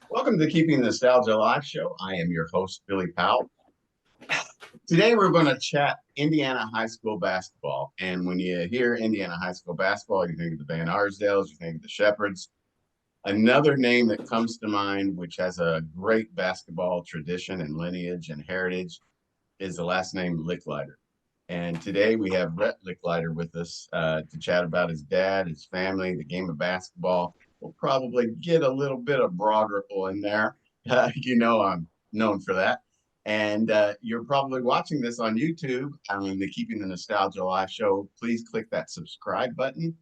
Welcome to Keeping Nostalgia Live Show. I am your host, Billy Powell. Today we're going to chat Indiana high school basketball. And when you hear Indiana high school basketball, you think of the Van Arsdales, you think of the Shepherds. Another name that comes to mind, which has a great basketball tradition and lineage and heritage, is the last name Lickliter. And today we have Rhet Lickliter with us to chat about his dad, his family, the game of basketball. We'll probably get a little bit of broad ripple in there. I'm known for that. And you're probably watching this on YouTube on the Keeping the Nostalgia Live show. Please click that subscribe button.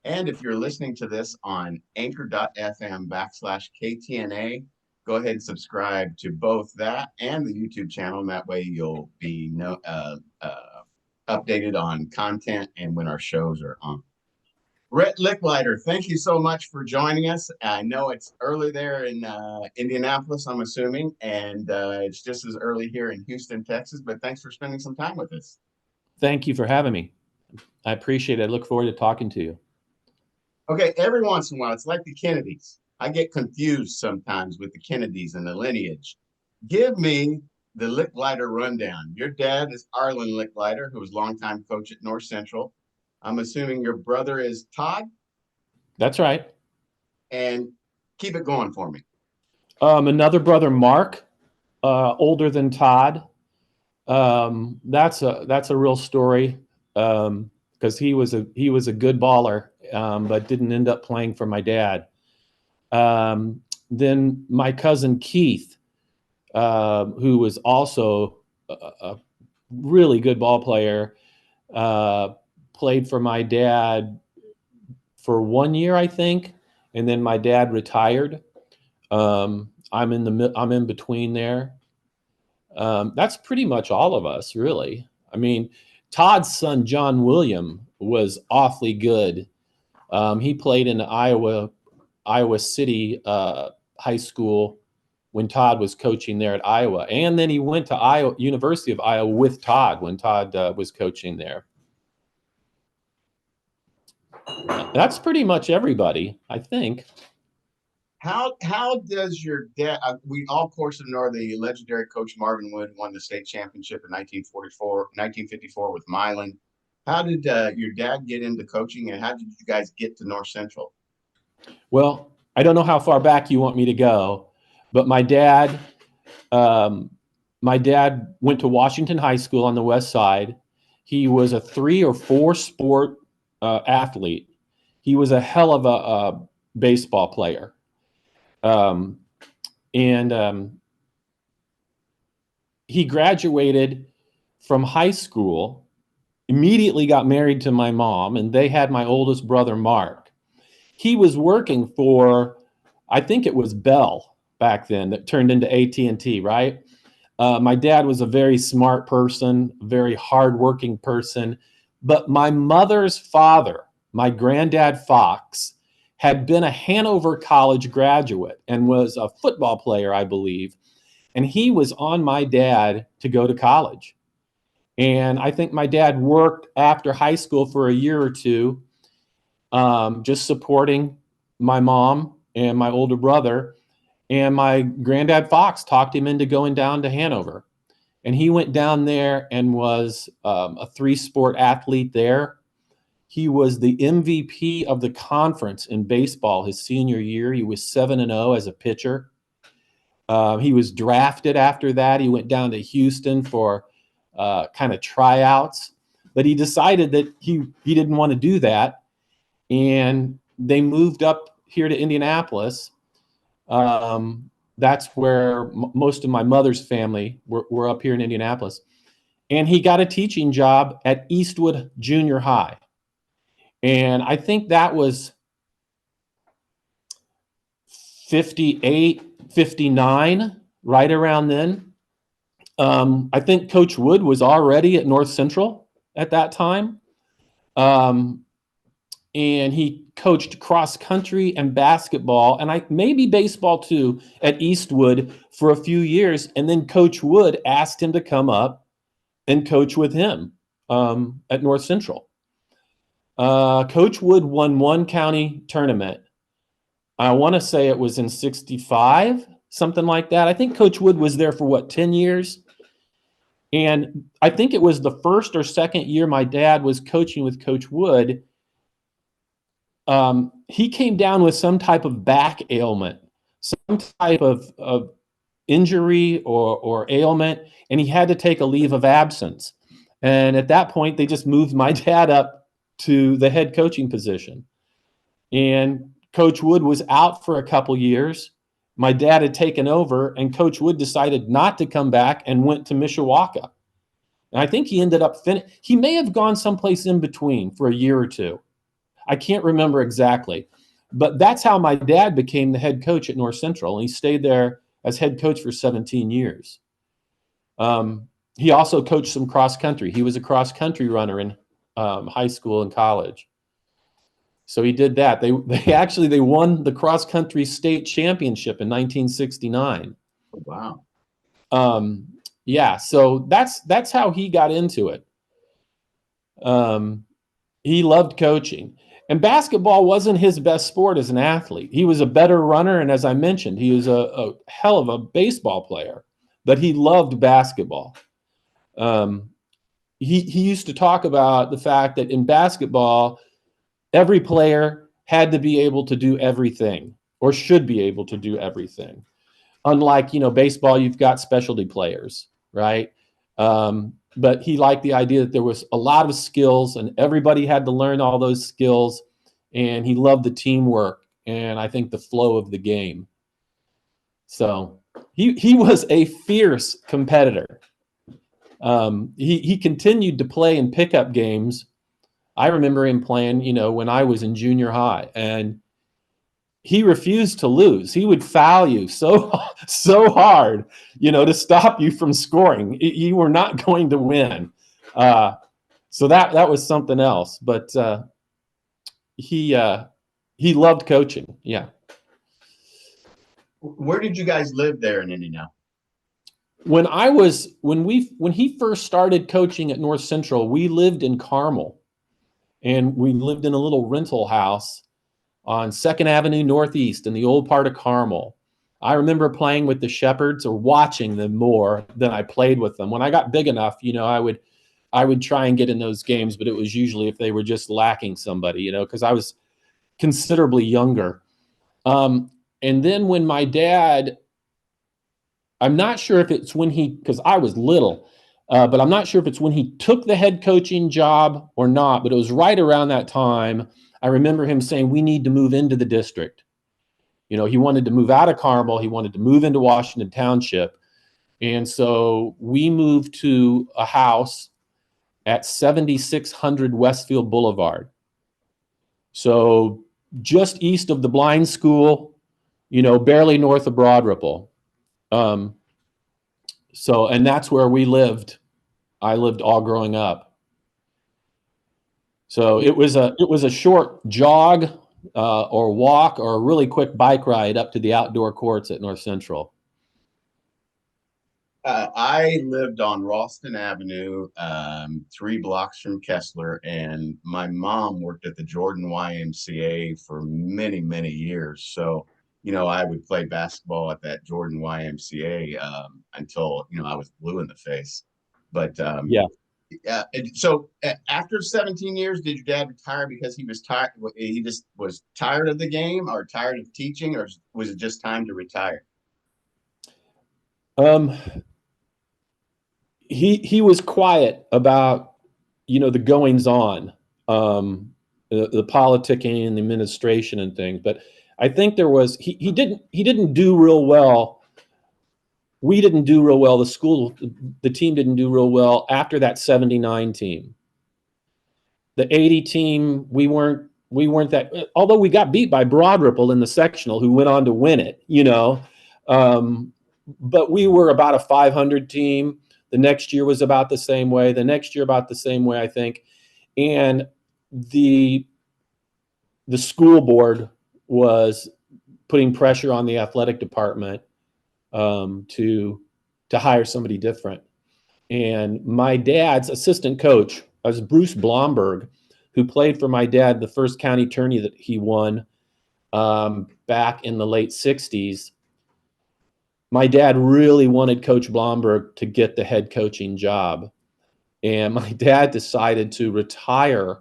And if you're listening to this on anchor.fm/KTNA, go ahead and subscribe to both that and the YouTube channel. And that way you'll be updated on content and when our shows are on. Rhet Lickliter, thank you so much for joining us. I know it's early there in Indianapolis, I'm assuming, and it's just as early here in Houston, Texas, but thanks for spending some time with us. Thank you for having me. I appreciate it. I look forward to talking to you. Okay, every once in a while, it's like the Kennedys. I get confused sometimes with the Kennedys and the lineage. Give me the Lickliter rundown. Your dad is Arlan Lickliter, who was longtime coach at North Central. I'm assuming your brother is Todd? That's right. And keep it going for me. Another brother, Mark, older than Todd. That's a real story because he was a good baller, but didn't end up playing for my dad. Then my cousin Keith, who was also a really good ball player, played for my dad for 1 year, I think, and then my dad retired. I'm in between there. That's pretty much all of us, really. I mean, Todd's son John William was awfully good. He played in Iowa City High School when Todd was coaching there at Iowa, and then he went to University of Iowa with Todd when Todd was coaching there. That's pretty much everybody, I think. How does your dad? We all, of course, know the legendary coach Marvin Wood won the state championship in 1954 with Milan. How did your dad get into coaching, and how did you guys get to North Central? Well, I don't know how far back you want me to go, but my dad went to Washington High School on the West Side. He was a 3 or 4 sport athlete. He was a hell of a baseball player. He graduated from high school, immediately got married to my mom, and they had my oldest brother, Mark. He was working for, I think it was Bell back then, that turned into AT&T, right? My dad was a very smart person, very hardworking person, but my mother's father, my granddad Fox, had been a Hanover College graduate and was a football player, I believe. And he was on my dad to go to college. And I think my dad worked after high school for a year or two, just supporting my mom and my older brother. And my granddad Fox talked him into going down to Hanover. And he went down there and was a 3-sport athlete there. He was the MVP of the conference in baseball his senior year. He was 7-0 as a pitcher. He was drafted after that. He went down to Houston for kind of tryouts, but he decided that he didn't want to do that. And they moved up here to Indianapolis. That's where most of my mother's family were up here in Indianapolis. And he got a teaching job at Eastwood Junior High. And I think that was 58, 59, right around then. I think Coach Wood was already at North Central at that time. And he coached cross country and basketball, and maybe baseball too, at Eastwood for a few years. And then Coach Wood asked him to come up and coach with him at North Central. Coach Wood won one county tournament. I want to say it was in 65, something like that. I think Coach Wood was there for what, 10 years? And I think it was the first or second year my dad was coaching with Coach Wood. He came down with some type of back ailment, some type of injury or ailment, and he had to take a leave of absence. And at that point, they just moved my dad up to the head coaching position. And Coach Wood was out for a couple years. My dad had taken over, and Coach Wood decided not to come back and went to Mishawaka. And I think he ended up he may have gone someplace in between for a year or two. I can't remember exactly. But that's how my dad became the head coach at North Central, and he stayed there as head coach for 17 years. He also coached some cross country. He was a cross country runner in high school and college. So he did that. They won the cross country state championship in 1969. Wow. Yeah, so that's how he got into it. He loved coaching. And basketball wasn't his best sport as an athlete. He was a better runner, and as I mentioned, he was a hell of a baseball player, but he loved basketball. He used to talk about the fact that in basketball, every player had to be able to do everything, or should be able to do everything. Unlike, baseball, you've got specialty players, right? But he liked the idea that there was a lot of skills and everybody had to learn all those skills. And he loved the teamwork and I think the flow of the game. So he was a fierce competitor. He continued to play in pickup games. I remember him playing, when I was in junior high, and he refused to lose. He would foul you so hard, to stop you from scoring. You were not going to win. So that was something else. But he loved coaching. Yeah. Where did you guys live there in Indiana? When he first started coaching at North Central, we lived in Carmel, and we lived in a little rental house on 2nd Avenue Northeast in the old part of Carmel. I remember playing with the Shepherds, or watching them more than I played with them. When I got big enough, I would try and get in those games, but it was usually if they were just lacking somebody, because I was considerably younger. And then when my dad, I'm not sure if it's when because I was little, but I'm not sure if it's when he took the head coaching job or not, but it was right around that time. I remember him saying, we need to move into the district. He wanted to move out of Carmel. He wanted to move into Washington Township. And so we moved to a house at 7600 Westfield Boulevard. So just east of the blind school, barely north of Broad Ripple. And that's where we lived. I lived all growing up. So it was a short jog or walk or a really quick bike ride up to the outdoor courts at North Central. I lived on Ralston Avenue, 3 blocks from Kessler, and my mom worked at the Jordan YMCA for many, many years. So, I would play basketball at that Jordan YMCA until, I was blue in the face. But yeah. So after 17 years, did your dad retire because he was tired? He just was tired of the game, or tired of teaching, or was it just time to retire? He was quiet about, the goings on, the politicking and the administration and things. But I think there was, he didn't do real well. We didn't do real well. The team didn't do real well after that 79 team. The 80 team, we weren't that, although we got beat by Broad Ripple in the sectional, who went on to win it, but we were about a 500 team. The next year was about the same way. The next year about the same way, I think. And the school board was putting pressure on the athletic department to hire somebody different. And my dad's assistant coach was Bruce Blomberg, who played for my dad the first county tourney that he won back in the late 60s. my dad really wanted Coach Blomberg to get the head coaching job. And my dad decided to retire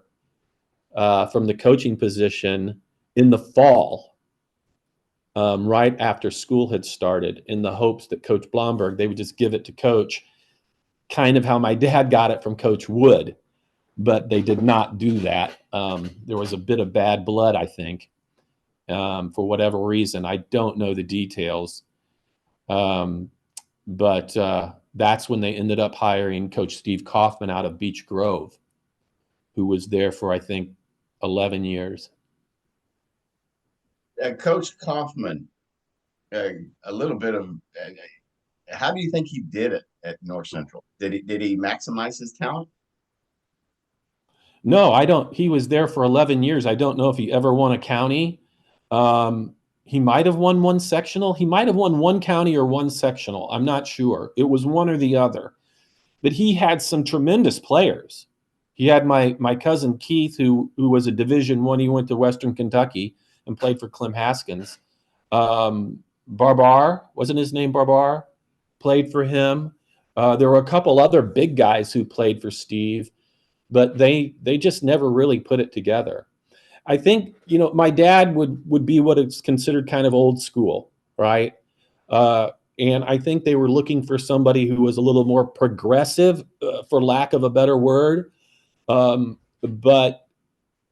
from the coaching position in the fall, right after school had started, in the hopes that Coach Blomberg, they would just give it to Coach, kind of how my dad got it from Coach Wood. But they did not do that. There was a bit of bad blood, I think, for whatever reason. I don't know the details. But that's when they ended up hiring Coach Steve Kaufman out of Beech Grove, who was there for, I think, 11 years. Coach Kaufman, a little bit of how do you think he did it at North Central? Did he maximize his talent? No, I don't. He was there for 11 years. I don't know if he ever won a county. He might have won one sectional. He might have won one county or one sectional. I'm not sure. It was one or the other. But he had some tremendous players. He had my cousin Keith, who was a Division I. He went to Western Kentucky and played for Clem Haskins. Barbar, wasn't his name Barbar? Played for him. There were a couple other big guys who played for Steve, but they just never really put it together. I think, my dad would be what is considered kind of old school, right? And I think they were looking for somebody who was a little more progressive, for lack of a better word. But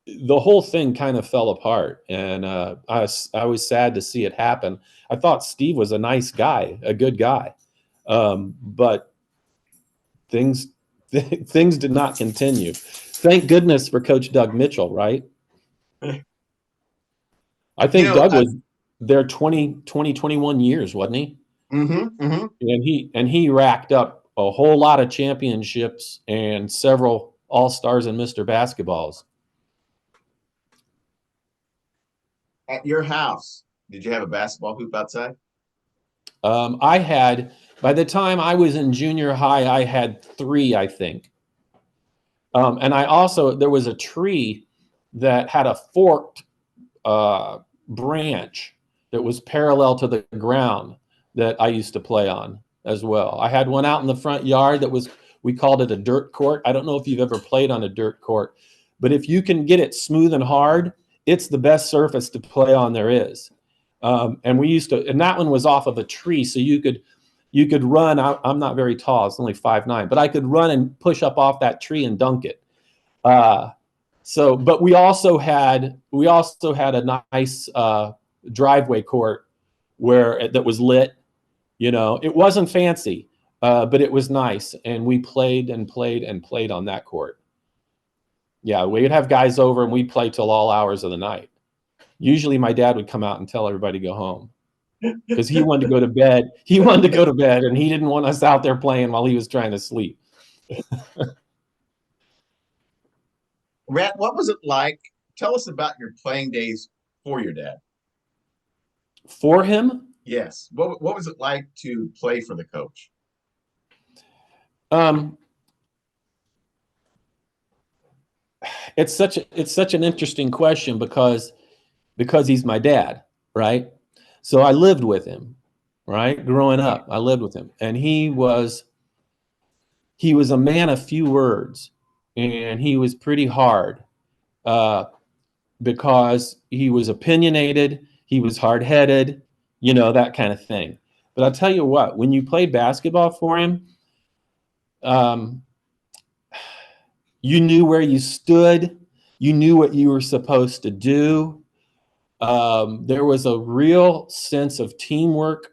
the whole thing kind of fell apart, and I was sad to see it happen. I thought Steve was a nice guy, a good guy, but things did not continue. Thank goodness for Coach Doug Mitchell, right? I think Doug was there 21 years, wasn't he? Mm-hmm, mm-hmm. And he racked up a whole lot of championships and several All-Stars and Mr. Basketballs. At your house, did you have a basketball hoop outside? I had, by the time I was in junior high, I had 3, I think. And there was a tree that had a forked branch that was parallel to the ground that I used to play on as well. I had one out in the front yard we called it a dirt court. I don't know if you've ever played on a dirt court, but if you can get it smooth and hard, it's the best surface to play on there is. And that one was off of a tree, so you could run. I'm not very tall; it's only 5'9", but I could run and push up off that tree and dunk it. But we also had a nice driveway court that was lit. It wasn't fancy, but it was nice, and we played and played and played on that court. Yeah, we'd have guys over and we'd play till all hours of the night. Usually my dad would come out and tell everybody to go home because he wanted to go to bed. And he didn't want us out there playing while he was trying to sleep. Rhet, what was it like? Tell us about your playing days for your dad. For him? Yes. What was it like to play for the coach? It's such an interesting question because he's my dad, right? So I lived with him, right? Growing up, I lived with him, and he was a man of few words, and he was pretty hard because he was opinionated, he was hard-headed, that kind of thing. But I'll tell you what, when you played basketball for him, you knew where you stood. You knew what you were supposed to do. There was a real sense of teamwork.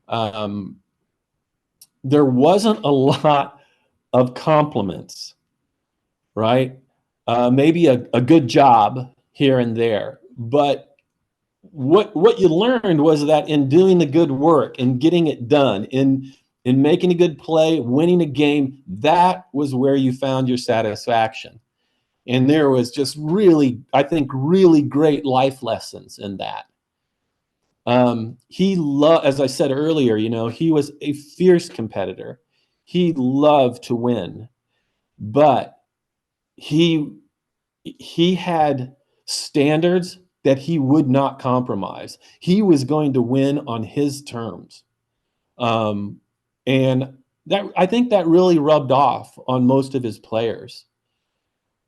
There wasn't a lot of compliments, right? Maybe a good job here and there. But what you learned was that in doing the good work and getting it done, in making a good play, winning a game, that was where you found your satisfaction. And there was just really great life lessons in that. As I said earlier, he was a fierce competitor. He loved to win, but he had standards that he would not compromise. He was going to win on his terms. Um, and that, I think that really rubbed off on most of his players.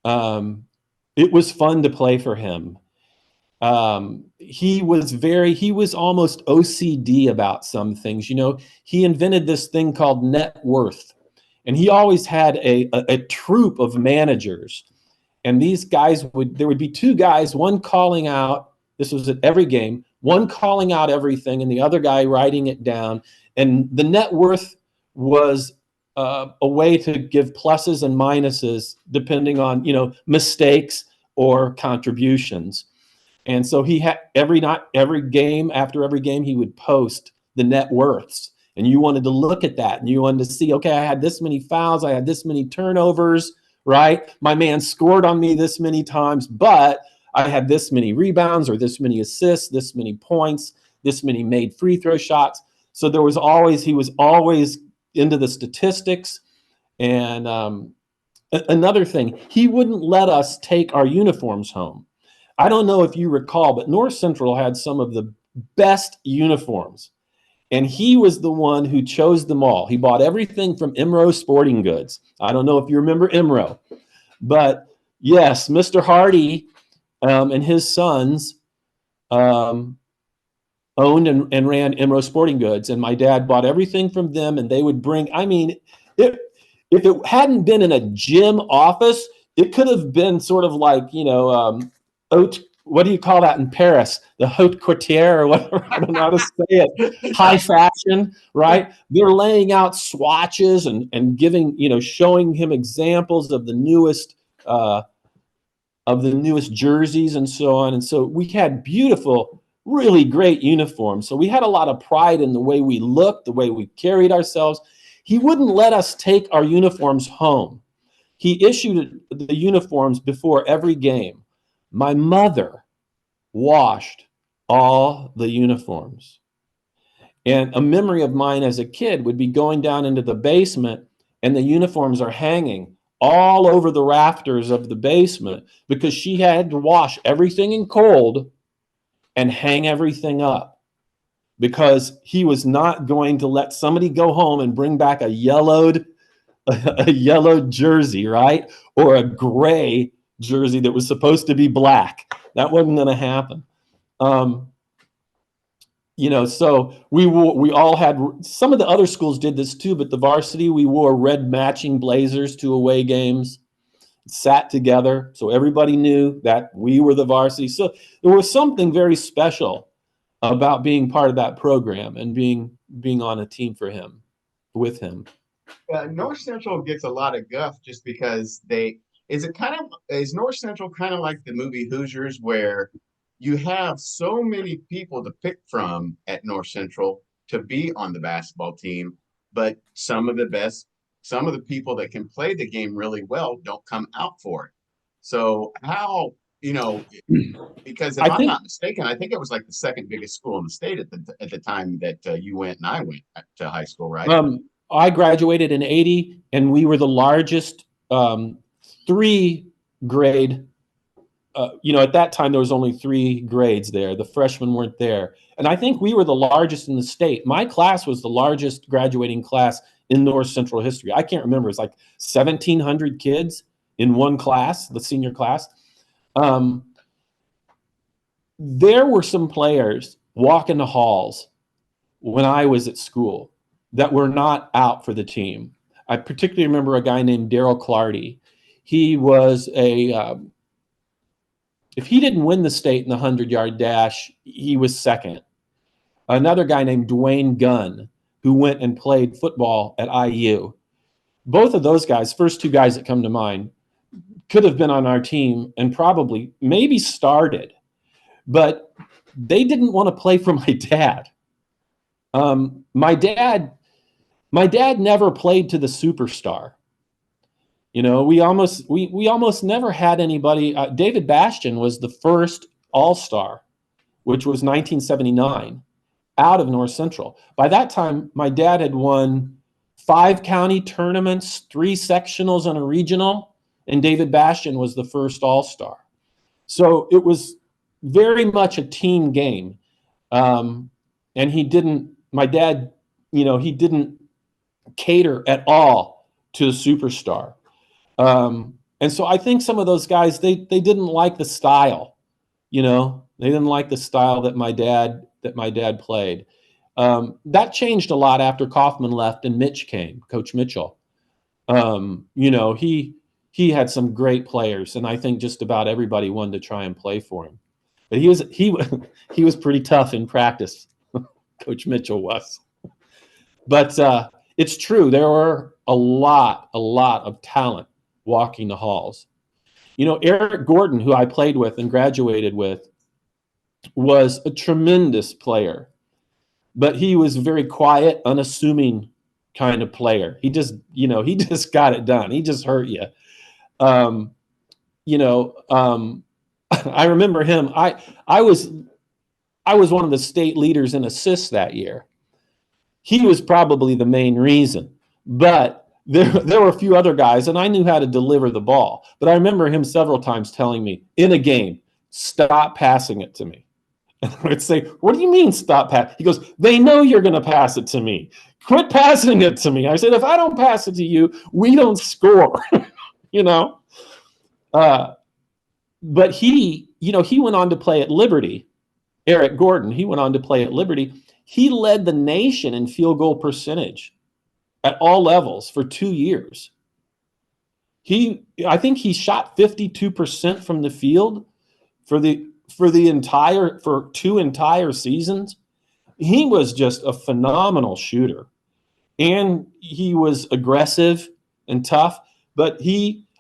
It was fun to play for him. He was almost OCD about some things. He invented this thing called net worth, and he always had a troop of managers. And these guys there would be two guys, one calling out, this was at every game, one calling out everything and the other guy writing it down. And the net worth was a way to give pluses and minuses depending on, mistakes or contributions. And so he had every game, after every game, he would post the net worths. And you wanted to look at that and you wanted to see, okay, I had this many fouls, I had this many turnovers, right? My man scored on me this many times, but I had this many rebounds or this many assists, this many points, this many made free throw shots. So he was always into the statistics. And another thing, he wouldn't let us take our uniforms home. I don't know if you recall, but North Central had some of the best uniforms. And he was the one who chose them all. He bought everything from Imro Sporting Goods. I don't know if you remember Imro, but yes, Mr. Hardy and his sons owned and ran Imro Sporting Goods. And my dad bought everything from them, and they would bring, if it hadn't been in a gym office, it could have been sort of like, what do you call that in Paris? The haute couture or whatever. I don't know how to say it. High fashion, right? They're laying out swatches and giving, showing him examples of the newest jerseys and so on. And so we had beautiful, really great uniforms. So we had a lot of pride in the way we looked, the way we carried ourselves. He wouldn't let us take our uniforms home. He issued the uniforms before every game. My mother washed all the uniforms. And a memory of mine as a kid would be going down into the basement, and the uniforms are hanging all over the rafters of the basement because she had to wash everything in cold and hang everything up, because he was not going to let somebody go home and bring back a yellowed jersey, right? Or a gray jersey that was supposed to be black. That wasn't going to happen. So we all had, some of the other schools did this too, but the varsity, we wore red matching blazers to away games, sat together. So everybody knew that we were the varsity. So there was something very special about being part of that program and being on a team with him. North Central gets a lot of guff just because is North Central kind of like the movie Hoosiers, where you have so many people to pick from at North Central to be on the basketball team, but some of the people that can play the game really well don't come out for it. So how, because if I'm not mistaken, I think it was like the second biggest school in the state at the time that you went and I went to high school, right? I graduated in 80, and we were the largest 3-grade. At that time, there was only 3 grades there. The freshmen weren't there. And I think we were the largest in the state. My class was the largest graduating class in North Central history. I can't remember. It's like 1,700 kids in one class, the senior class. There were some players walking the halls when I was at school that were not out for the team. I particularly remember a guy named Daryl Clardy. He was if he didn't win the state in the 100-yard dash, he was second. Another guy named Dwayne Gunn, who went and played football at IU. Both of those guys, first 2 guys that come to mind, could have been on our team and probably maybe started, but they didn't want to play for my dad. My dad never played to the superstar. We almost never had anybody. David Bastian was the first All-Star, which was 1979, out of North Central. By that time, my dad had won 5 county tournaments, 3 sectionals, and a regional, and David Bastian was the first All-Star. So it was very much a team game. And my dad he didn't cater at all to a superstar. And so I think some of those guys, they didn't like the style, they didn't like the style that my dad played. That changed a lot after Kaufman left and Mitch came, Coach Mitchell. He had some great players, and I think just about everybody wanted to try and play for him. But he was pretty tough in practice. Coach Mitchell was. But it's true. There were a lot of talent walking the halls. Eric Gordon, who I played with and graduated with, was a tremendous player, but he was a very quiet, unassuming kind of player. He just got it done. He just hurt you. I remember him. I was one of the state leaders in assists that year. He was probably the main reason, but there were a few other guys, and I knew how to deliver the ball. But I remember him several times telling me in a game, "Stop passing it to me." And I would say, "What do you mean stop pass?" He goes, "They know you're going to pass it to me. Quit passing it to me." I said, "If I don't pass it to you, we don't score." But he went on to play at Liberty. Eric Gordon, he went on to play at Liberty. He led the nation in field goal percentage at all levels for 2 years. I think he shot 52% from the field for 2 entire seasons. He was just a phenomenal shooter, and he was aggressive and tough. But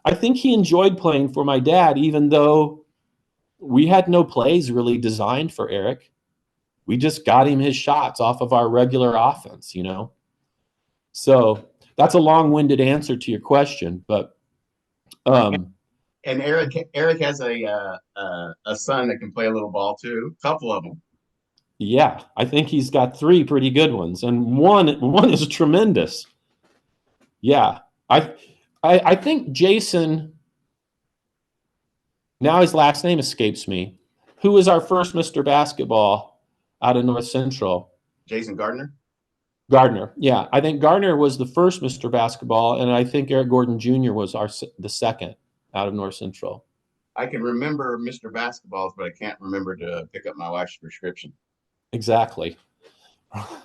I think he enjoyed playing for my dad, even though we had no plays really designed for Eric. We just got him his shots off of our regular offense, So that's a long-winded answer to your question, but and Eric has a son that can play a little ball too, a couple of them. Yeah, I think he's got 3 pretty good ones, and one is tremendous. Yeah, I think Jason. Now his last name escapes me. Who was our first Mr. Basketball out of North Central? Jason Gardner? Gardner, yeah. I think Gardner was the first Mr. Basketball, and I think Eric Gordon Jr. was the second out of North Central. I can remember Mr. Basketballs, but I can't remember to pick up my wife's prescription. Exactly.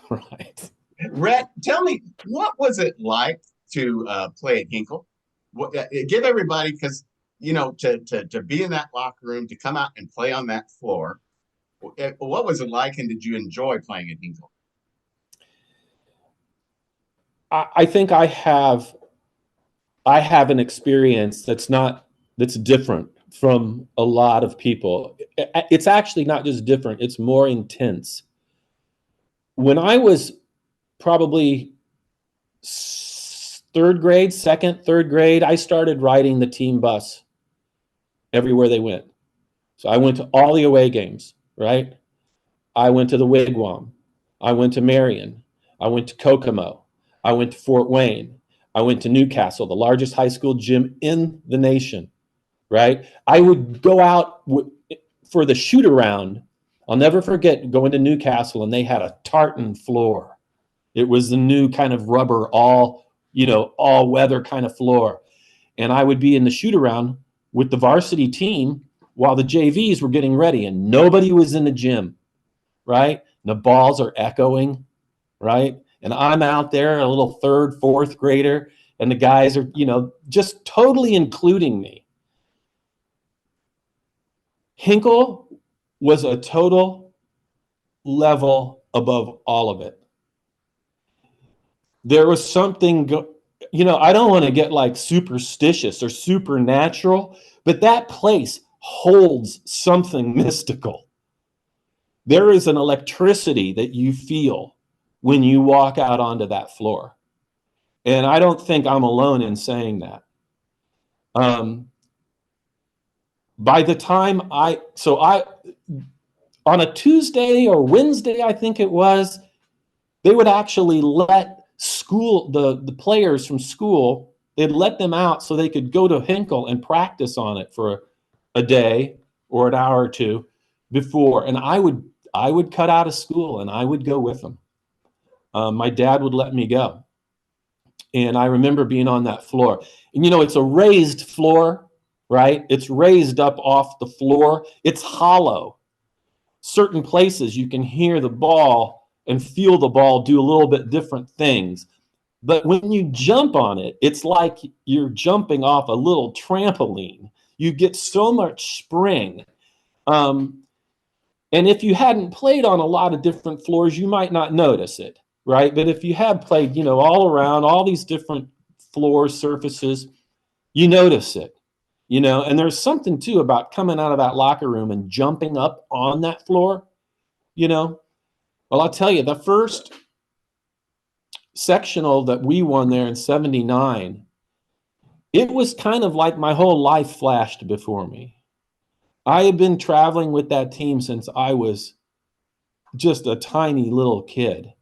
Right. Rhet, tell me, what was it like to play at Hinkle? Give everybody, because to be in that locker room, to come out and play on that floor, what was it like, and did you enjoy playing at Hinkle? I think I have an experience that's different from a lot of people. It's actually not just different, it's more intense. When I was probably third grade, third grade, I started riding the team bus everywhere they went. So I went to all the away games, right? I went to the Wigwam. I went to Marion. I went to Kokomo. I went to Fort Wayne. I went to Newcastle, the largest high school gym in the nation, right? I would go out for the shoot around. I'll never forget going to Newcastle, and they had a tartan floor. It was the new kind of rubber, all weather kind of floor. And I would be in the shoot around with the varsity team while the JVs were getting ready, and nobody was in the gym, right? And the balls are echoing, right? And I'm out there, a little third, fourth grader, and the guys are, just totally including me. Hinkle was a total level above all of it. There was something, I don't want to get like superstitious or supernatural, but that place holds something mystical. There is an electricity that you feel when you walk out onto that floor. And I don't think I'm alone in saying that. By the time on a Tuesday or Wednesday, I think it was, they would actually let the players from school, they'd let them out so they could go to Hinkle and practice on it for a day or an hour or two before. And I would cut out of school and I would go with them. my dad would let me go. And I remember being on that floor. And, it's a raised floor, right? It's raised up off the floor. It's hollow. Certain places you can hear the ball and feel the ball do a little bit different things. But when you jump on it, it's like you're jumping off a little trampoline. You get so much spring. And if you hadn't played on a lot of different floors, you might not notice it, right? But if you have played, all around, all these different floor surfaces, you notice it, and there's something too about coming out of that locker room and jumping up on that floor, Well, I'll tell you, the first sectional that we won there in 79, it was kind of like my whole life flashed before me. I had been traveling with that team since I was just a tiny little kid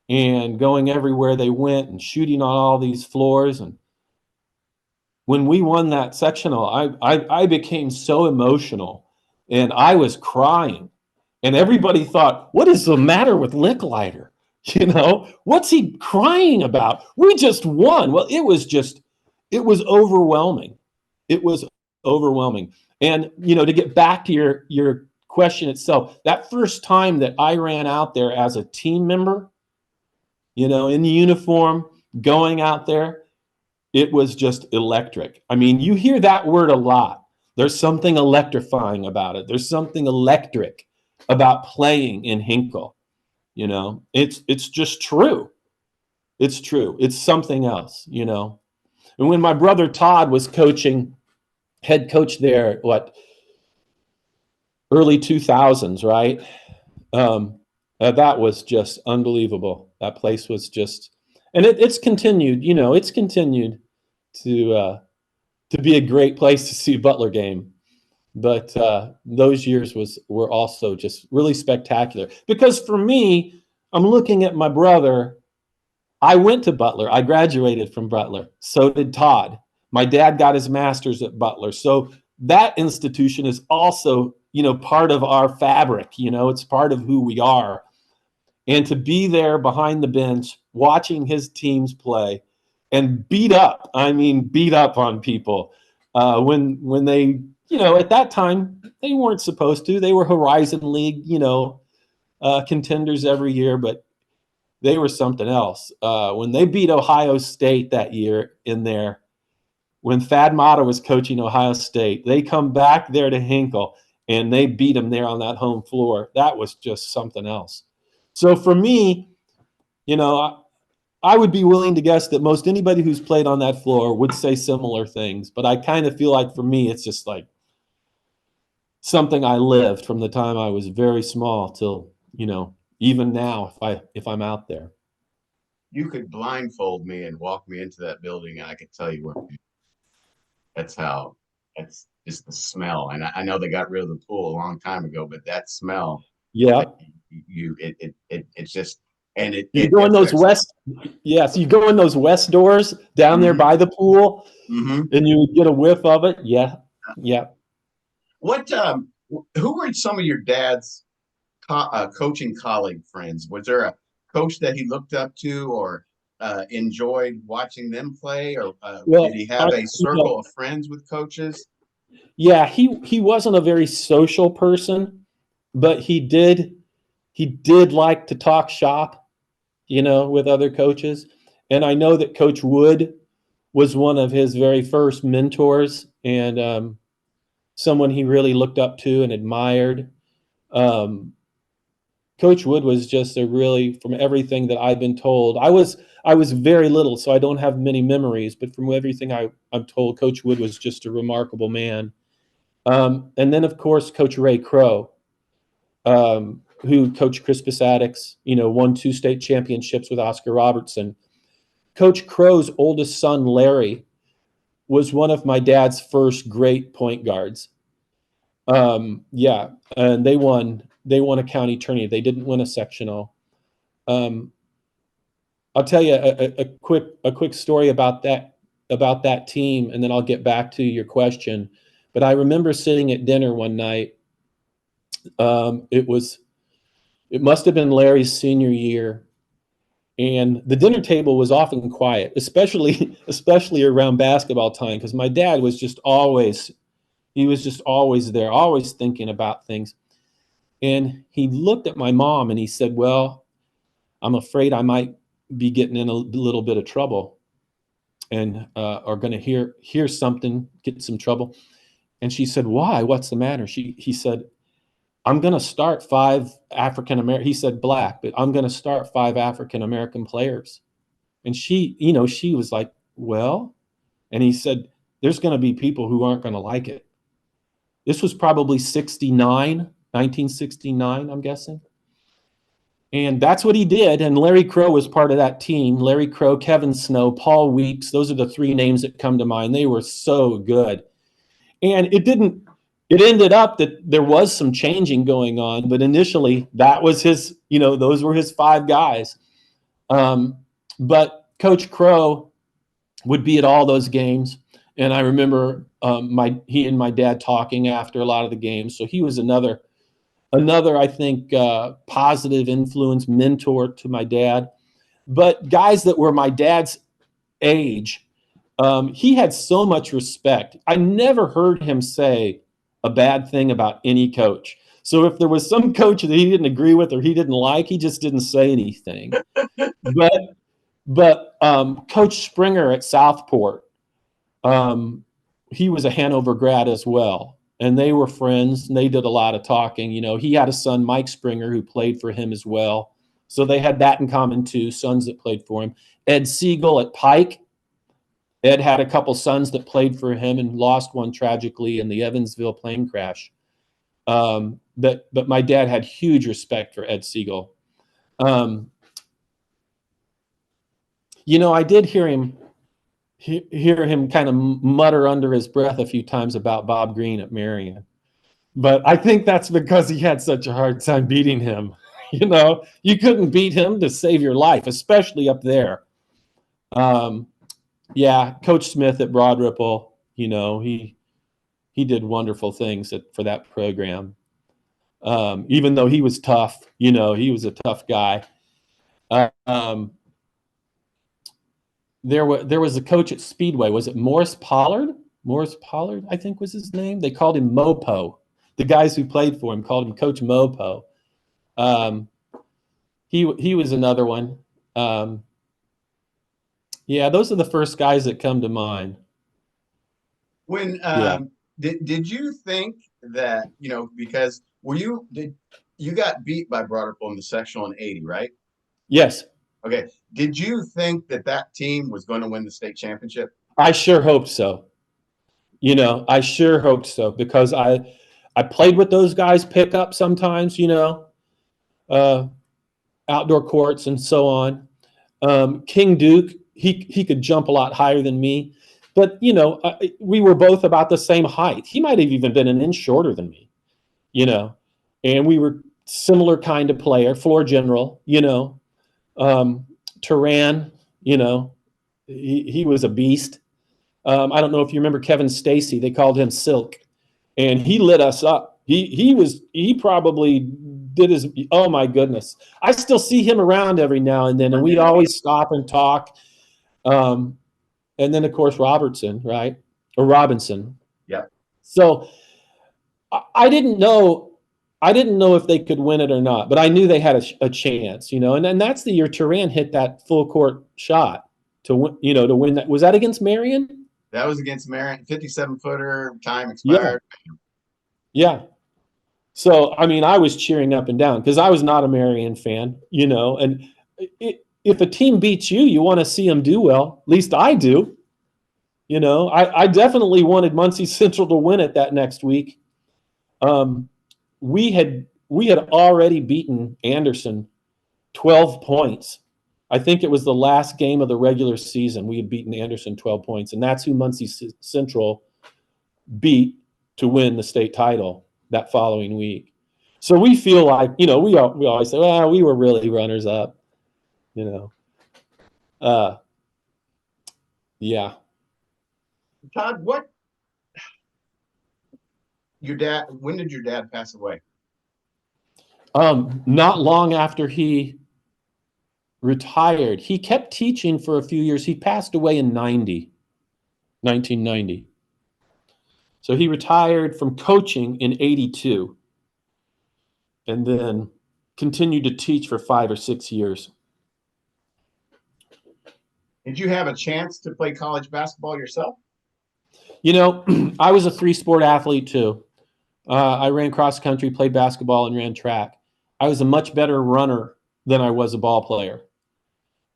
and going everywhere they went and shooting on all these floors. And when we won that sectional, I became so emotional and I was crying. And everybody thought, what is the matter with Lickliter? What's he crying about? We just won. Well, it was overwhelming. It was overwhelming. And, to get back to your question itself, that first time that I ran out there as a team member, in the uniform, going out there, it was just electric. I mean, you hear that word a lot. There's something electrifying about it. There's something electric about playing in Hinkle. It's just true. It's true. It's something else, And when my brother Todd was head coach there, early 2000s, right? That was just unbelievable. That place was just, and it's continued, it's continued to be a great place to see a Butler game. But those years were also just really spectacular. Because for me, I'm looking at my brother. I went to Butler. I graduated from Butler. So did Todd. My dad got his master's at Butler. So that institution is also, part of our fabric. It's part of who we are. And to be there behind the bench, watching his teams play and beat up on people when they, at that time, they weren't supposed to. They were Horizon League, contenders every year, but they were something else. When they beat Ohio State that year in there, when Thad Matta was coaching Ohio State, they come back there to Hinkle and they beat them there on that home floor. That was just something else. So for me, I would be willing to guess that most anybody who's played on that floor would say similar things. But I kind of feel like for me, it's just like something I lived from the time I was very small till, even now if I'm out there. You could blindfold me and walk me into that building and I could tell you where. That's just the smell. And I know they got rid of the pool a long time ago, but that smell, Yeah. it's just, and you go in those west, yes, you go in those west doors down there by the pool, and you get a whiff of it. Yeah. Yeah. Who were some of your dad's coaching colleague friends? Was there a coach that he looked up to or enjoyed watching them play, or did he have a circle of friends with coaches? Yeah, he wasn't a very social person, but he did like to talk shop, with other coaches. And I know that Coach Wood was one of his very first mentors and someone he really looked up to and admired. Coach Wood was just from everything that I've been told, I was very little, so I don't have many memories, but from everything I'm told, Coach Wood was just a remarkable man. And then, of course, Coach Ray Crow, who coached Crispus Attucks, won 2 state championships with Oscar Robertson. Coach Crow's oldest son, Larry, was one of my dad's first great point guards. Yeah, and they won a county tourney. They didn't win a sectional. I'll tell you a quick story about that team, and then I'll get back to your question. But I remember sitting at dinner one night. It must have been Larry's senior year, And the dinner table was often quiet, especially around basketball time, because my dad was just always there, always thinking about things. And he looked at my mom and he said, "Well, I'm afraid I might be getting in a little bit of trouble, and are going to hear something, get some trouble." And she said, "Why? What's the matter?" He said, "I'm going to start 5 African American." He said black, but I'm going to start 5 African American players. And she was like, "Well," and he said, "There's going to be people who aren't going to like it." This was probably 1969, I'm guessing. And that's what he did. And Larry Crow was part of that team. Larry Crow, Kevin Snow, Paul Weeks. Those are the 3 names that come to mind. They were so good. And it ended up that there was some changing going on, but initially that was those were his 5 guys. But Coach Crow would be at all those games. And I remember he and my dad talking after a lot of the games. So he was another, I think, positive influence, mentor to my dad. But guys that were my dad's age, he had so much respect. I never heard him say a bad thing about any coach. So if there was some coach that he didn't agree with or he didn't like, he just didn't say anything. But Coach Springer at Southport, he was a Hanover grad as well. And they were friends, and they did a lot of talking. He had a son, Mike Springer, who played for him as well. So they had that in common too, sons that played for him. Ed Siegel at Pike. Ed had a couple sons that played for him and lost one tragically in the Evansville plane crash. But my dad had huge respect for Ed Siegel. I did hear him kind of mutter under his breath a few times about Bob Green at Marion. But I think that's because he had such a hard time beating him. You couldn't beat him to save your life, especially up there. Yeah, Coach Smith at Broad Ripple, he did wonderful things for that program. Even though he was tough, he was a tough guy. There was a coach at Speedway. Was it Morris Pollard? Morris Pollard, I think was his name. They called him Mopo. The guys who played for him called him Coach Mopo. He was another one. Yeah, those are the first guys that come to mind. When did you think that, because you got beat by Broad Ripple in the sectional in 80, right? Yes. Okay. Did you think that team was going to win the state championship? I sure hoped so. I sure hoped so, because I played with those guys pick up sometimes, outdoor courts and so on. King Duke, he could jump a lot higher than me, but we were both about the same height. He might have even been an inch shorter than me, and we were similar kind of player, floor general, Turan, he was a beast. I don't know if you remember Kevin Stacy. They called him Silk, and he lit us up. He probably did his. Oh my goodness! I still see him around every now and then, and we'd always stop and talk. And then of course Robertson, right, or Robinson. Yeah. So I didn't know. I didn't know if they could win it or not, but I knew they had a chance, And then that's the year Turan hit that full court shot to win. To win that. Was that against Marion? That was against Marion. 57-footer, time expired. Yeah. So, I was cheering up and down because I was not a Marion fan, and if a team beats you, you want to see them do well. At least I do. I definitely wanted Muncie Central to win it that next week. We had already beaten Anderson 12 points. I think it was the last game of the regular season. We had beaten Anderson 12 points, and that's who Muncie Central beat to win the state title that following week. So we feel like, we always say, well, we were really runners up, yeah. Todd, when did your dad pass away? Not long after he retired. He kept teaching for a few years. He passed away in 1990. So he retired from coaching in 82 and then continued to teach for 5 or 6 years. Did you have a chance to play college basketball yourself? You know, I was a 3-sport athlete too. I ran cross country, played basketball, and ran track. I was a much better runner than I was a ball player.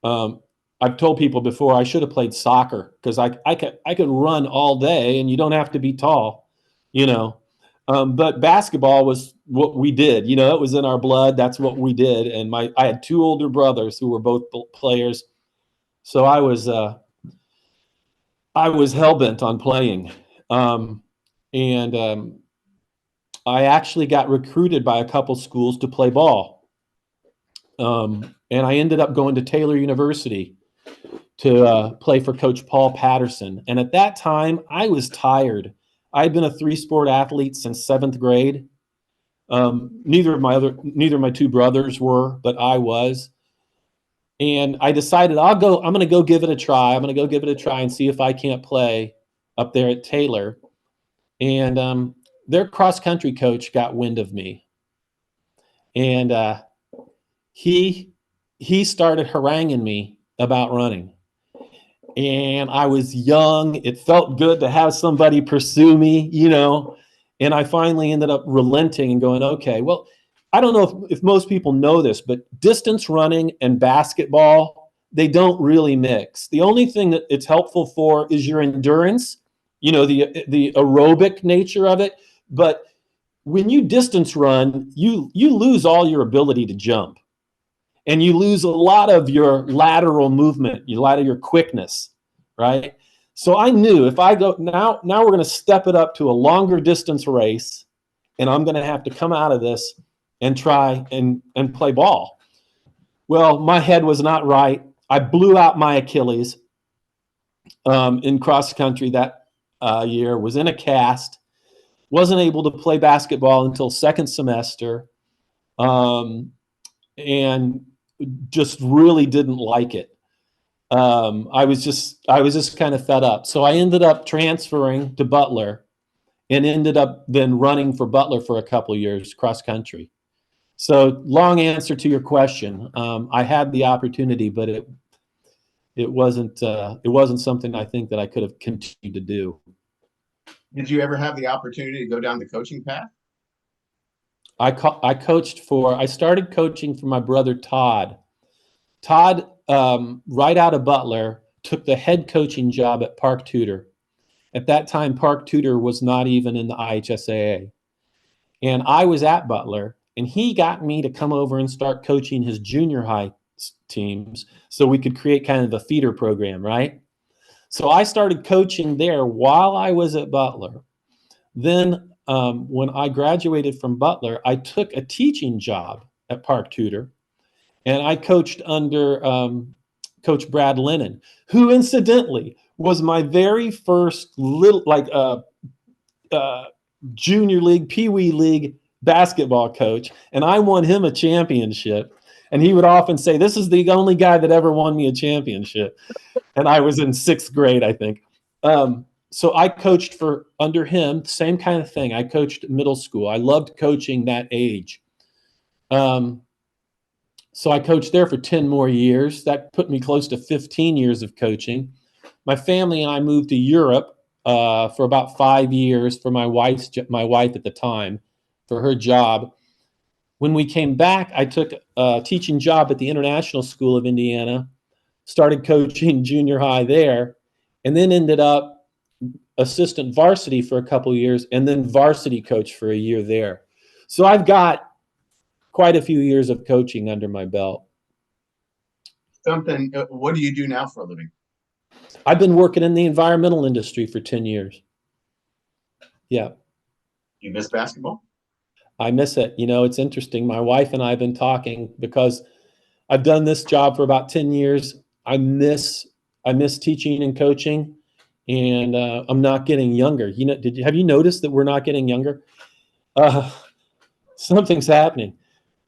I've told people before I should have played soccer because I could run all day, and you don't have to be tall, you know. But basketball was what we did. You know, it was in our blood. That's what we did. And I had 2 older brothers who were both players, so I was hell bent on playing. And I actually got recruited by a couple schools to play ball. And I ended up going to Taylor University to play for Coach Paul Patterson. And at that time, I was tired. I'd been a 3-sport athlete since 7th grade. Neither of my 2 brothers were, but I was. And I decided I'm going to go give it a try. I'm going to go give it a try and see if I can't play up there at Taylor. And their cross country coach got wind of me. And he started haranguing me about running. And I was young. It felt good to have somebody pursue me, you know. And I finally ended up relenting and going, okay, well, I don't know if most people know this, but distance running and basketball, they don't really mix. The only thing that it's helpful for is your endurance, you know, the aerobic nature of it. But when you distance run, you lose all your ability to jump. And you lose a lot of your lateral movement, a lot of your quickness, right? So I knew if I go now we're going to step it up to a longer distance race, and I'm going to have to come out of this and try and play ball. Well, my head was not right. I blew out my Achilles in cross country that year, was in a cast, wasn't able to play basketball until 2nd semester, and just really didn't like it. I was just kind of fed up. So I ended up transferring to Butler and ended up then running for Butler for a couple of years, cross country. So long answer to your question. I had the opportunity, but it wasn't something I think that I could have continued to do. Did you ever have the opportunity to go down the coaching path? I started coaching for my brother Todd. Todd, right out of Butler, took the head coaching job at Park Tudor. At that time, Park Tudor was not even in the IHSAA. And I was at Butler, and he got me to come over and start coaching his junior high teams so we could create kind of a feeder program, right? So I started coaching there while I was at Butler. Then when I graduated from Butler, I took a teaching job at Park Tudor, and I coached under Coach Brad Lennon, who incidentally was my very first junior league, Pee Wee League basketball coach, and I won him a championship. And he would often say, "This is the only guy that ever won me a championship." And I was in 6th grade, I think. So I coached for under him, same kind of thing. I coached middle school. I loved coaching that age. So I coached there for 10 more years. That put me close to 15 years of coaching. My family and I moved to Europe for about 5 years for my wife at the time, for her job. When we came back, I took a teaching job at the International School of Indiana, started coaching junior high there, and then ended up assistant varsity for a couple of years, and then varsity coach for a year there. So I've got quite a few years of coaching under my belt. What do you do now for a living? I've been working in the environmental industry for 10 years. Yeah. You miss basketball? I miss it. You know, it's interesting. My wife and I have been talking because I've done this job for about 10 years. I miss teaching and coaching, and I'm not getting younger. You know, have you noticed that we're not getting younger? Something's happening.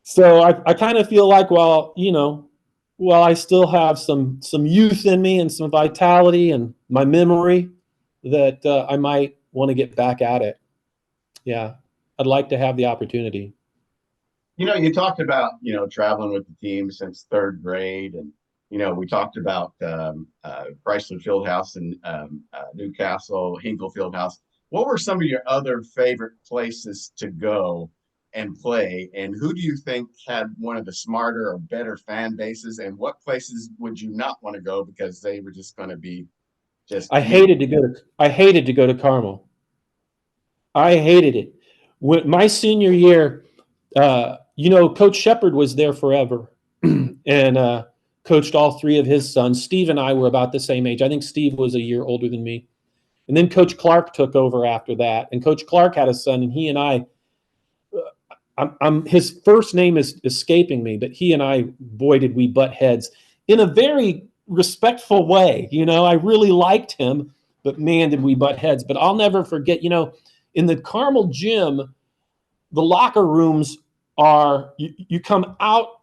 So I kind of feel like, well, you know, well, I still have some youth in me and some vitality and my memory that I might want to get back at it. Yeah, I'd like to have the opportunity. You talked about, traveling with the team since third grade. And, we talked about Chrysler Fieldhouse and Newcastle, Hinkle Fieldhouse. What were some of your other favorite places to go and play? And who do you think had one of the smarter or better fan bases? And what places would you not want to go because they were just going to be just I hated to go to Carmel. I hated it. When my senior year, Coach Shepard was there forever and coached all three of his sons. Steve and I were about the same age. I think Steve was a year older than me. And then Coach Clark took over after that. And Coach Clark had a son, and he and I, his first name is escaping me, but he and I, boy, did we butt heads in a very respectful way. I really liked him, but man, did we butt heads. But I'll never forget, in the Carmel gym, the locker rooms are, you come out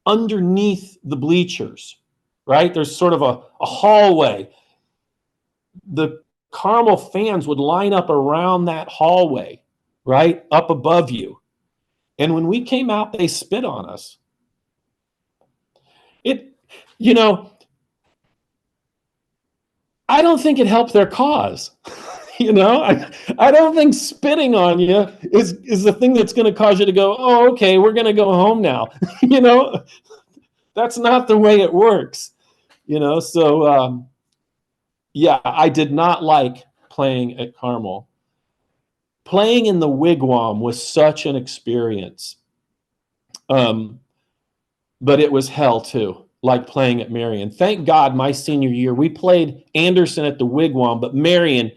underneath the bleachers, right? There's sort of a hallway. The Carmel fans would line up around that hallway, right? Up above you. And when we came out, they spit on us. I don't think it helped their cause. I don't think spitting on you is the thing that's going to cause you to go, oh, okay, we're going to go home now. That's not the way it works. So yeah, I did not like playing at Carmel. Playing in the Wigwam was such an experience. But it was hell too, like playing at Marion. Thank God my senior year, we played Anderson at the Wigwam, but Marion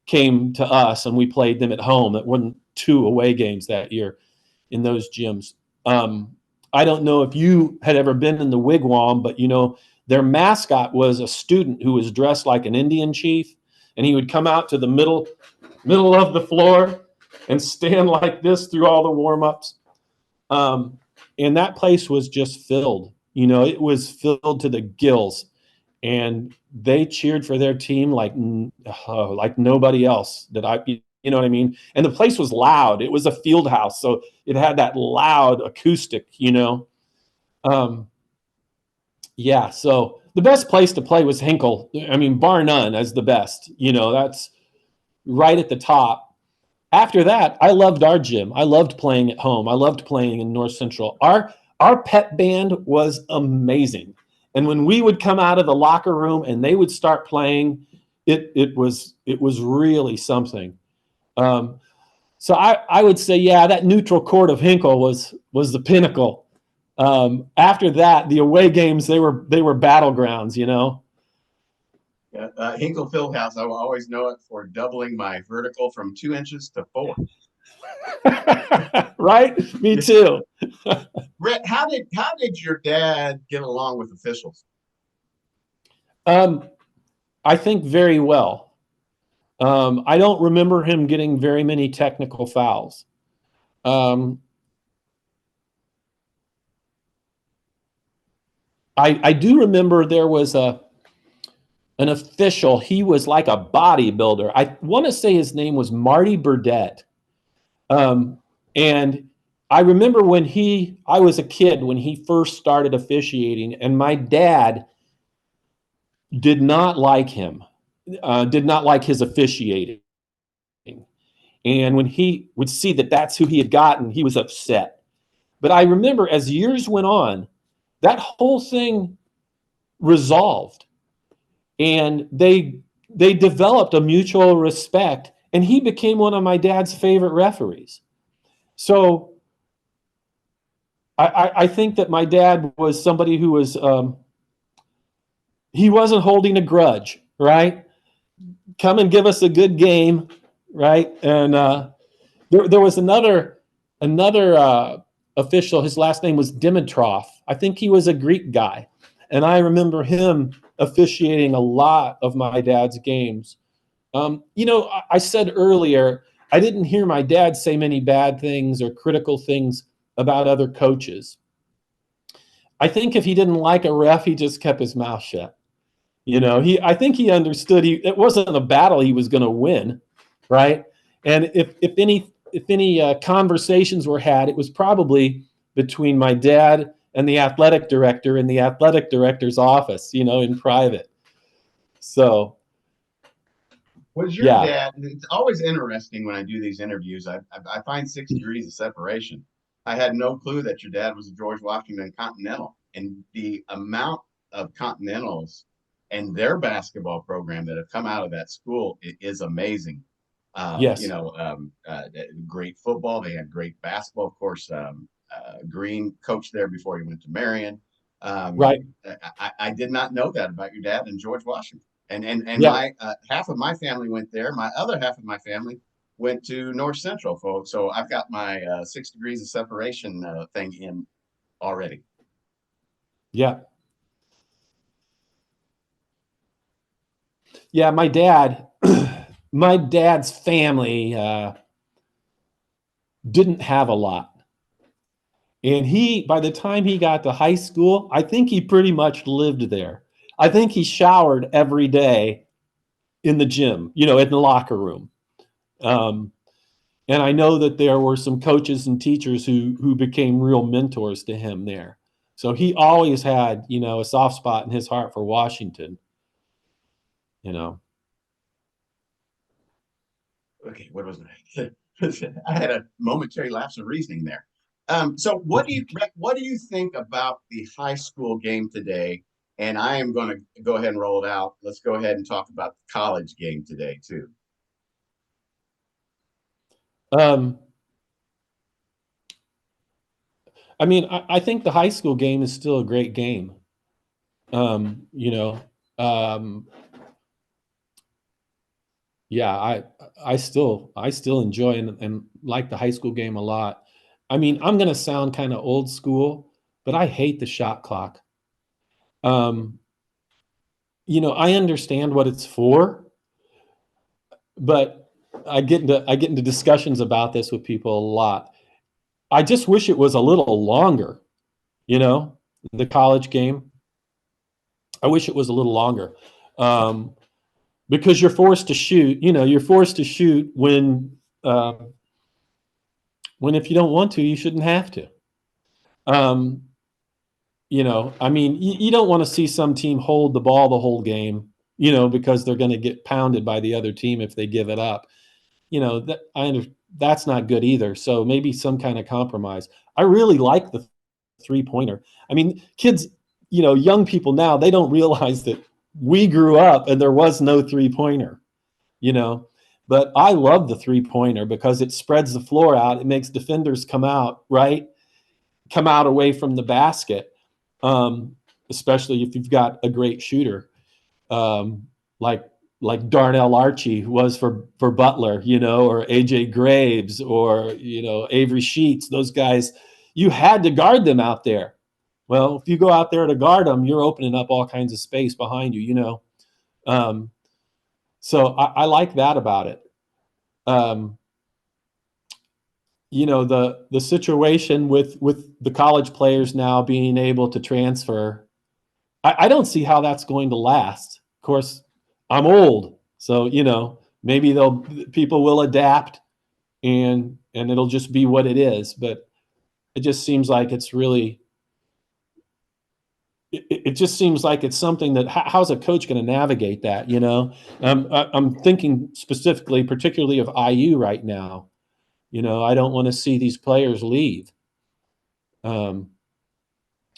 came to us and we played them at home. It wasn't 2 away games that year in those gyms. I don't know if you had ever been in the Wigwam, but their mascot was a student who was dressed like an Indian chief, and he would come out to the middle of the floor and stand like this through all the warm-ups. And that place was just filled. It was filled to the gills, and they cheered for their team like nobody else that you know what I mean? And the place was loud. It was a field house, so it had that loud acoustic, Yeah, so the best place to play was Hinkle. I mean, bar none, as the best. That's right at the top. After that, I loved our gym. I loved playing at home. I loved playing in North Central. Our pep band was amazing. And when we would come out of the locker room and they would start playing, it was really something. So I would say, yeah, that neutral court of Hinkle was the pinnacle. After that, the away games, they were battlegrounds. Yeah, Hinkle Fieldhouse, I will always know it for doubling my vertical from 2 inches to 4. Right? Me too. Rhet, how did your dad get along with officials? I think very well. I don't remember him getting very many technical fouls. I do remember there was an official. He was like a bodybuilder. I want to say his name was Marty Burdett. And I remember I was a kid when he first started officiating, and my dad did not like him, did not like his officiating. And when he would see that that's who he had gotten, he was upset. But I remember as years went on, that whole thing resolved, and they developed a mutual respect, and he became one of my dad's favorite referees. So I think that my dad was somebody who was, he wasn't holding a grudge, right? Come and give us a good game, right? And there was another official. His last name was Dimitrov. I think he was a Greek guy. And I remember him officiating a lot of my dad's games. I said earlier, I didn't hear my dad say many bad things or critical things about other coaches. I think if he didn't like a ref, he just kept his mouth shut. I think he understood it wasn't a battle he was going to win, right? And if any conversations were had, it was probably between my dad and the athletic director in the athletic director's office, in private. So, Was your yeah. dad? It's always interesting when I do these interviews. I find 6 degrees of separation. I had no clue that your dad was a George Washington Continental, and the amount of Continentals and their basketball program that have come out of that school is amazing. Yes. Great football. They had great basketball. Of course, Green coached there before he went to Marion. Right. I did not know that about your dad and George Washington. And Yeah. my half of my family went there. My other half of my family went to North Central, folks. So I've got my 6 degrees of separation thing in already. Yeah. Yeah. My dad's family didn't have a lot. And by the time he got to high school, I think he pretty much lived there. I think he showered every day in the gym, in the locker room. Um, and I know that there were some coaches and teachers who became real mentors to him there. So he always had, a soft spot in his heart for Washington. Okay, what was it? I had a momentary lapse of reasoning there. So what do you think about the high school game today? And I am going to go ahead and roll it out. Let's go ahead and talk about the college game today too. Um, I mean, I think the high school game is still a great game. Um, you know, um, yeah, I still enjoy and like the high school game a lot. I mean, I'm gonna sound kind of old school, but I hate the shot clock. Um, I understand what it's for, but I get into discussions about this with people a lot. I just wish it was a little longer, you know, the college game. I wish it was a little longer. Um, because you're forced to shoot, you're forced to shoot when if you don't want to, you shouldn't have to. Um, I mean, you don't want to see some team hold the ball the whole game, because they're going to get pounded by the other team if they give it up. That's not good either. So maybe some kind of compromise. I really like the 3-pointer. I mean, kids, young people now, they don't realize that we grew up and there was no 3-pointer, you know. But I love the 3-pointer because it spreads the floor out. It makes defenders come out, right? Come out away from the basket, especially if you've got a great shooter, um, like Darnell Archie was for Butler, or AJ Graves or Avery Sheets. Those guys, you had to guard them out there. Well, if you go out there to guard them, you're opening up all kinds of space behind you. Um, so I like that about it. Um, the situation with the college players now being able to transfer, I don't see how that's going to last. Of course, I'm old, so maybe people will adapt and it'll just be what it is. But it just seems like it's really it just seems like it's something that how's a coach going to navigate that? I'm thinking specifically, particularly of IU right now. I don't want to see these players leave. Um,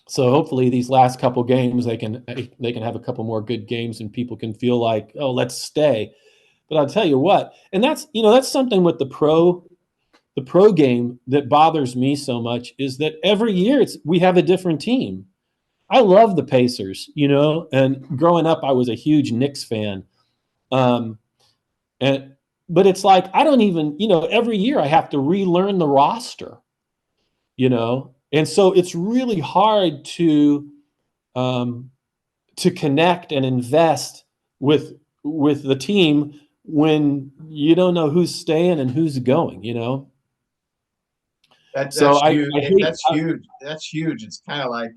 so hopefully these last couple games they can have a couple more good games and people can feel like, oh, let's stay. But I'll tell you what, and that's something with the pro game that bothers me so much is that every year we have a different team. I love the Pacers, and growing up I was a huge Knicks fan. Um, and but it's like I don't even, every year I have to relearn the roster, and so it's really hard um, to connect and invest with the team when you don't know who's staying and who's going. So That's huge. I hate, That's huge. That's huge. It's kind of like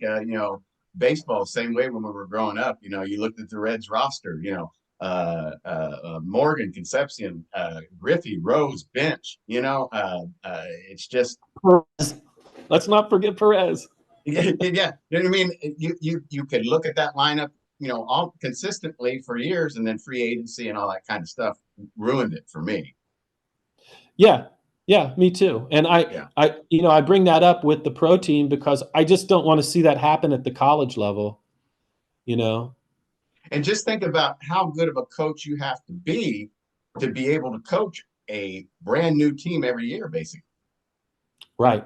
baseball. Same way when we were growing up. You looked at the Reds roster. Morgan, Concepcion, Griffey, Rose, Bench. It's just Perez. Let's not forget Perez. yeah. You know what I mean? You could look at that lineup, all consistently for years, and then free agency and all that kind of stuff ruined it for me. Yeah, yeah, me too. And Yeah. I bring that up with the pro team because I just don't want to see that happen at the college level. You know, And just think about how good of a coach you have to be able to coach a brand new team every year, basically. right,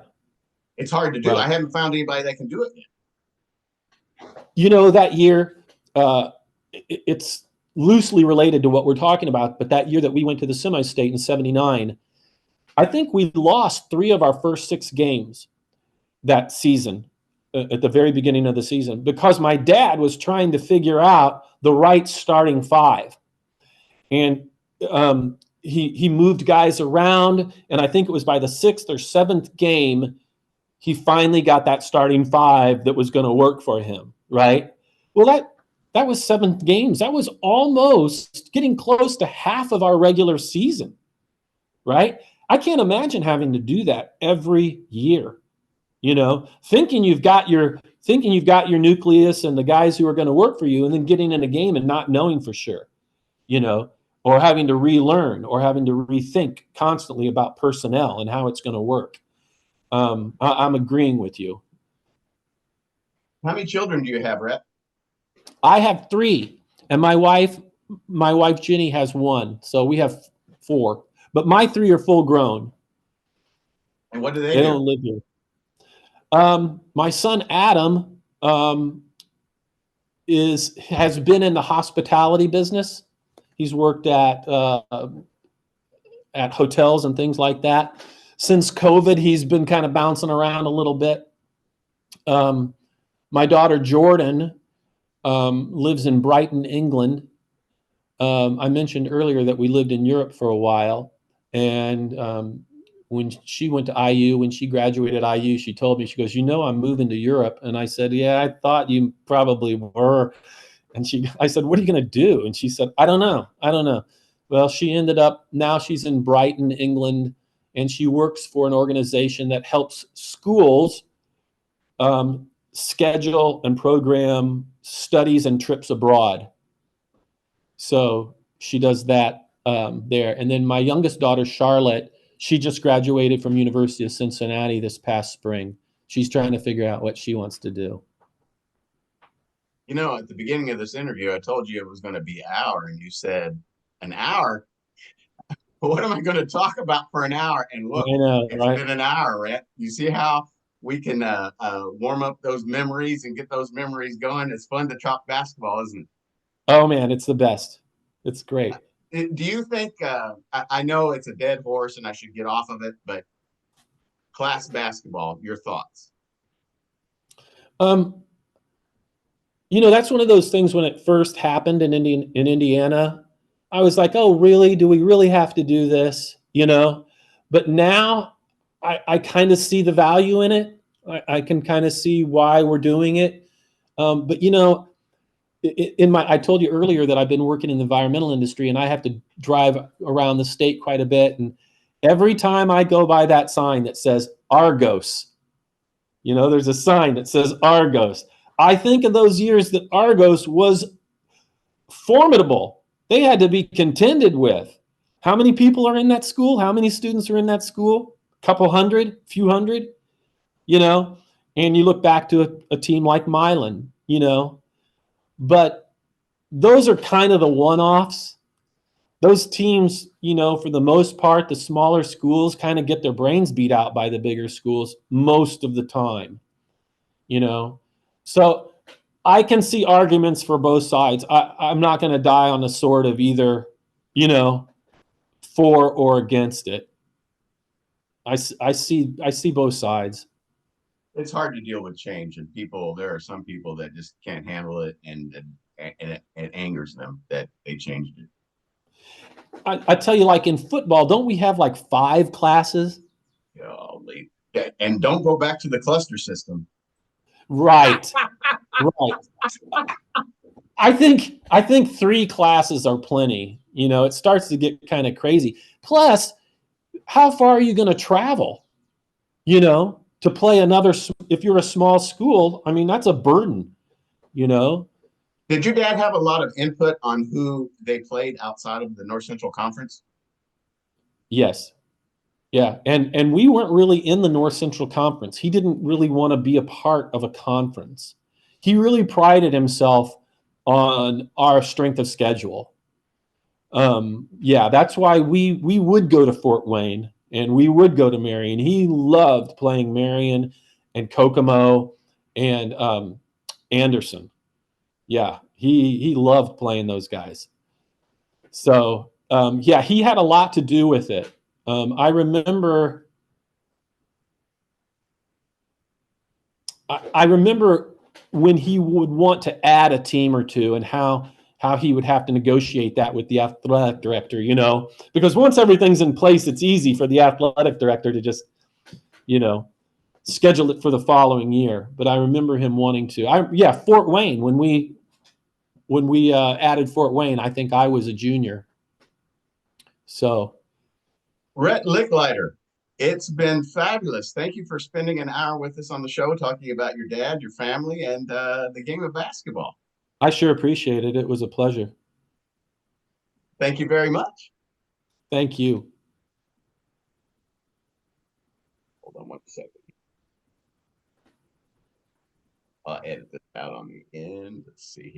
It's hard to do. right. I haven't found anybody that can do it yet. That year, it's loosely related to what we're talking about, but that year that we went to the semi-state in '79, I think we lost 3 of our first 6 games that season at the very beginning of the season because my dad was trying to figure out the right starting 5. And he moved guys around, and I think it was by the 6th or 7th game, he finally got that starting 5 that was going to work for him, right? Well, that was 7 games. That was almost getting close to half of our regular season, right? I can't imagine having to do that every year. Thinking you've got your nucleus and the guys who are going to work for you, and then getting in a game and not knowing for sure, or having to relearn or having to rethink constantly about personnel and how it's going to work. I'm agreeing with you. How many children do you have, Rhett? I have 3, and my wife Ginny has 1, so we have 4. But my 3 are full grown. And what do they They do? don't live here. My son Adam has been in the hospitality business. He's worked at hotels and things like that. Since COVID, he's been kind of bouncing around a little bit. My daughter Jordan lives in Brighton, England. I mentioned earlier that we lived in Europe for a while, and when she went to IU, when she graduated IU, she told me, she goes, I'm moving to Europe. And I said, yeah, I thought you probably were. And I said, what are you going to do? And she said, I don't know. Well, she ended up, now she's in Brighton, England, and she works for an organization that helps schools schedule and program studies and trips abroad. So she does that there. And then my youngest daughter, Charlotte, she just graduated from University of Cincinnati this past spring. She's trying to figure out what she wants to do. At the beginning of this interview, I told you it was going to be an hour, and you said an hour. What am I going to talk about for an hour? And look, it's right? been an hour, Rhett. You see how we can warm up those memories and get those memories going? It's fun to talk basketball, isn't it? Oh man, it's the best. It's great. Do you think? I know it's a dead horse, and I should get off of it, but class basketball, your thoughts? That's one of those things when it first happened in Indiana, I was like, oh, really? Do we really have to do this? But now I kind of see the value in it. I can kind of see why we're doing it. But I told you earlier that I've been working in the environmental industry, and I have to drive around the state quite a bit. And every time I go by that sign that says Argos, there's a sign that says Argos. I think of those years that Argos was formidable. They had to be contended with. How many people are in that school? How many students are in that school? A couple hundred, few hundred, and you look back to a team like Milan, but those are kind of the one-offs. Those teams, for the most part, the smaller schools kind of get their brains beat out by the bigger schools most of the time, So I can see arguments for both sides. I'm not going to die on the sword of either, for or against it. I see both sides. It's hard to deal with change, and there are some people that just can't handle it, and it angers them that they changed it. I tell you, like in football, don't we have like 5 classes? Golly. Okay, and don't go back to the cluster system. Right. Right. I think 3 classes are plenty. You know, it starts to get kind of crazy. Plus, how far are you going to travel? You know, to play another, if you're a small school, I mean, that's a burden, you know? Did your dad have a lot of input on who they played outside of the North Central Conference? Yes. Yeah. And we weren't really in the North Central Conference. He didn't really want to be a part of a conference. He really prided himself on our strength of schedule. Yeah, that's why we would go to Fort Wayne and we would go to Marion. He loved playing Marion and Kokomo and Anderson. Yeah, he loved playing those guys. So yeah, he had a lot to do with it. I remember. I remember when he would want to add a team or two, and how he would have to negotiate that with the athletic director. You know, because once everything's in place, it's easy for the athletic director to just, you know, schedule it for the following year. But I remember him wanting to. Yeah, Fort Wayne, when we added Fort Wayne, I think I was a junior. So Rhet Lickliter, it's been fabulous. Thank you for spending an hour with us on the show, talking about your dad, your family, and the game of basketball. I sure appreciate it. It was a pleasure. Thank you very much. Thank you. Hold on one second. I'll edit this out on the end. Let's see here.